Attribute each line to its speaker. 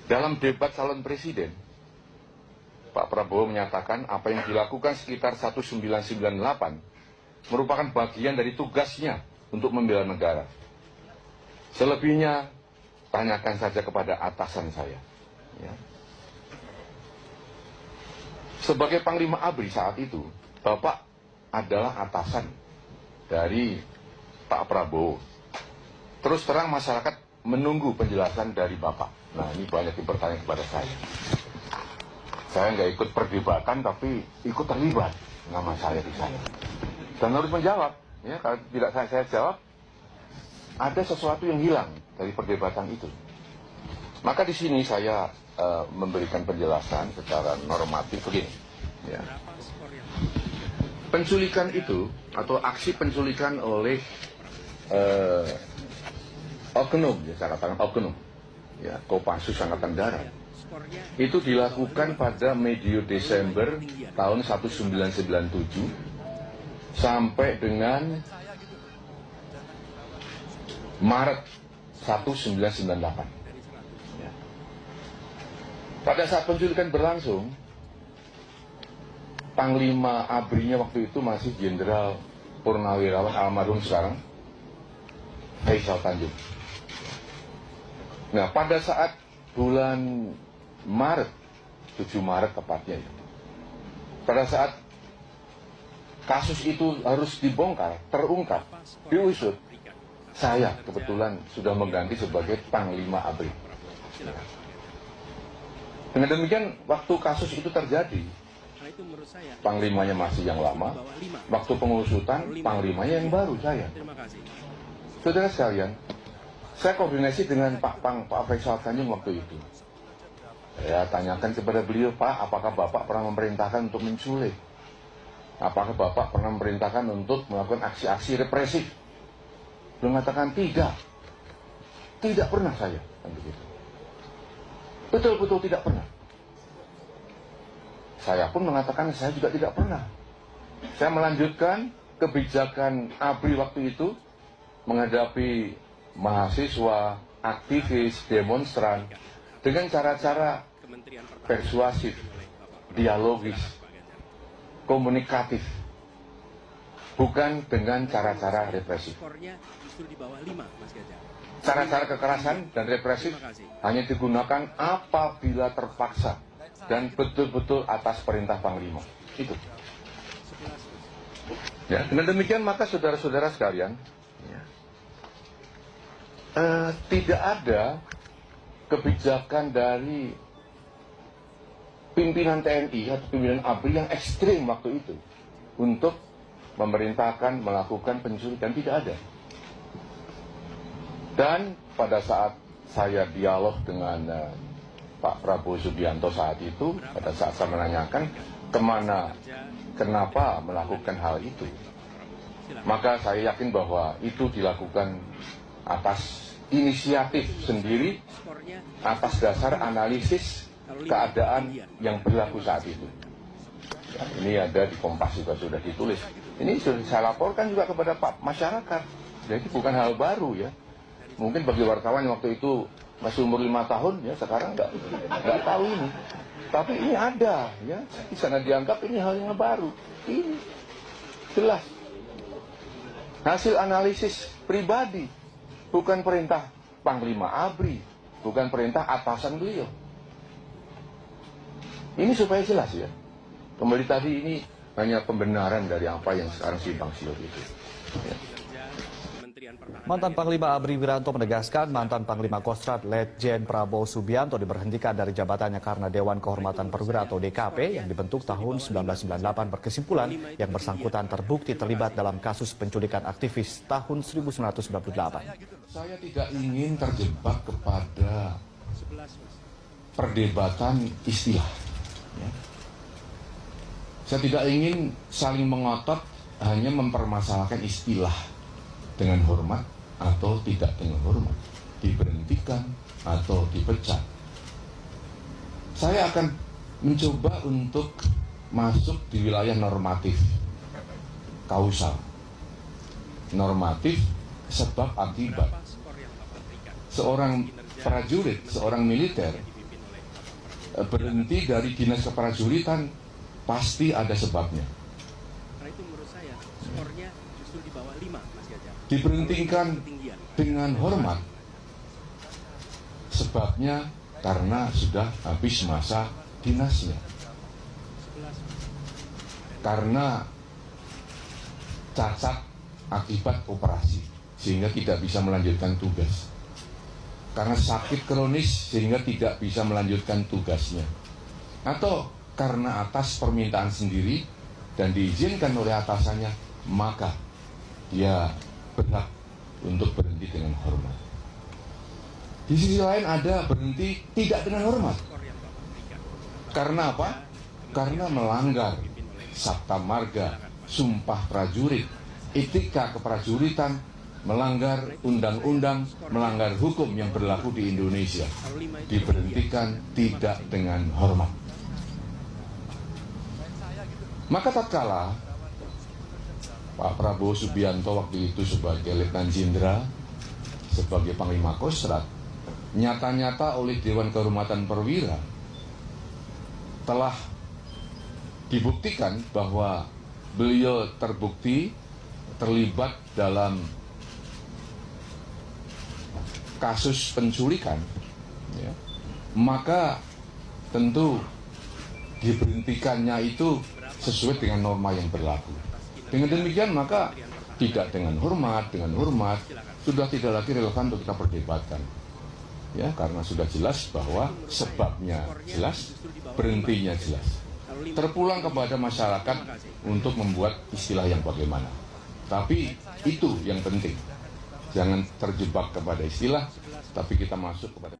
Speaker 1: Dalam debat calon presiden, Pak Prabowo menyatakan apa yang dilakukan sekitar 1998 merupakan bagian dari tugasnya untuk membela negara. Selebihnya, tanyakan saja kepada atasan saya. Ya. Sebagai Panglima ABRI saat itu, Bapak adalah atasan dari Pak Prabowo. Terus terang masyarakat menunggu penjelasan dari Bapak. Nah, ini banyak yang bertanya kepada saya. Saya nggak ikut perdebatan, tapi ikut terlibat nama saya di sana. Dan harus menjawab. Ya, kalau tidak saya jawab, ada sesuatu yang hilang dari perdebatan itu. Maka di sini saya memberikan penjelasan secara normatif begini. Ya. Penculikan itu atau aksi penculikan oleh oknum, ya saya katakan oknum, ya Kopassus Angkatan Darat, itu dilakukan pada medio Desember tahun 1997 sampai dengan Maret 1998. Ya. Pada saat penculikan berlangsung, Panglima ABRI-nya waktu itu masih Jenderal Purnawirawan almarhum sekarang, Faisal Tanjung. Nah, pada saat bulan Maret, 7 Maret tepatnya, pada saat kasus itu harus dibongkar, terungkap, diusut, saya kebetulan sudah mengganti sebagai Panglima ABRI. Dengan demikian, waktu kasus itu terjadi, Panglimanya masih yang lama, waktu pengusutan, Panglimanya yang baru, saya. Saudara sekalian, saya koordinasi dengan Pak Faisal Tanjung waktu itu. Saya tanyakan kepada beliau, Pak, apakah Bapak pernah memerintahkan untuk menculik? Apakah Bapak pernah memerintahkan untuk melakukan aksi-aksi represif? Beliau mengatakan tidak. Tidak pernah saya. Betul-betul tidak pernah. Saya pun mengatakan saya juga tidak pernah. Saya melanjutkan kebijakan ABRI waktu itu menghadapi mahasiswa, aktivis, demonstran dengan cara-cara persuasif, dialogis, komunikatif, bukan dengan cara-cara represif. Cara-cara kekerasan dan represif hanya digunakan apabila terpaksa dan betul-betul atas perintah Panglima. Itu. Ya, dengan demikian maka saudara-saudara sekalian, ya, tidak ada kebijakan dari pimpinan TNI atau pimpinan ABRI yang ekstrim waktu itu untuk memerintahkan melakukan penculikan, tidak ada. Dan pada saat saya dialog dengan Pak Prabowo Subianto saat itu, pada saat saya menanyakan kenapa melakukan hal itu, maka saya yakin bahwa itu dilakukan atas inisiatif sendiri, atas dasar analisis keadaan yang berlaku saat itu. Ya, ini ada di Kompas juga sudah ditulis. Ini sudah saya laporkan juga kepada Pak masyarakat. Jadi bukan hal baru ya. Mungkin bagi wartawan waktu itu masih umur 5 tahun ya, sekarang nggak tahu ini. Tapi ini ada ya, di sana dianggap ini hal yang baru. Ini jelas hasil analisis pribadi, bukan perintah Panglima ABRI, bukan perintah atasan beliau. Ini supaya jelas ya. Kembali tadi ini hanya pembenaran dari apa yang sekarang simpang siur itu. Ya.
Speaker 2: Mantan Panglima ABRI Wiranto menegaskan mantan Panglima Kostrad Letjen Prabowo Subianto diberhentikan dari jabatannya karena Dewan Kehormatan Perwira atau DKP yang dibentuk tahun 1998 berkesimpulan yang bersangkutan terbukti terlibat dalam kasus penculikan aktivis tahun 1998.
Speaker 1: Saya tidak ingin terjebak kepada perdebatan istilah. Ya. Saya tidak ingin saling mengotot hanya mempermasalahkan istilah dengan hormat atau tidak dengan hormat, diberhentikan atau dipecat. Saya akan mencoba untuk masuk di wilayah normatif, kausal, normatif sebab akibat. Seorang prajurit, seorang militer berhenti dari dinas keprajuritan, pasti ada sebabnya.
Speaker 3: Karena itu menurut saya skornya justru di bawah 5, Mas Ganjar.
Speaker 1: Diberhentikan dengan hormat, sebabnya karena sudah habis masa dinasnya. Karena cacat akibat operasi, sehingga tidak bisa melanjutkan tugas. Karena sakit kronis, sehingga tidak bisa melanjutkan tugasnya. Atau karena atas permintaan sendiri dan diizinkan oleh atasannya, maka dia berhak untuk berhenti dengan hormat. Di sisi lain ada berhenti tidak dengan hormat. Karena apa? Karena melanggar sabta marga, sumpah prajurit, etika keprajuritan, melanggar undang-undang, melanggar hukum yang berlaku di Indonesia. Diberhentikan tidak dengan hormat. Maka tatkala Pak Prabowo Subianto waktu itu sebagai Letnan Jenderal, sebagai Panglima Kostrad, nyata-nyata oleh Dewan Kehormatan Perwira telah dibuktikan bahwa beliau terbukti terlibat dalam kasus penculikan, ya, maka tentu diberhentikannya itu sesuai dengan norma yang berlaku. Dengan demikian maka tidak dengan hormat, sudah tidak lagi relevan untuk kita perdebatkan. Ya, karena sudah jelas bahwa sebabnya jelas, berhentinya jelas. Terpulang kepada masyarakat untuk membuat istilah yang bagaimana. Tapi itu yang penting. Jangan terjebak kepada istilah, tapi kita masuk kepada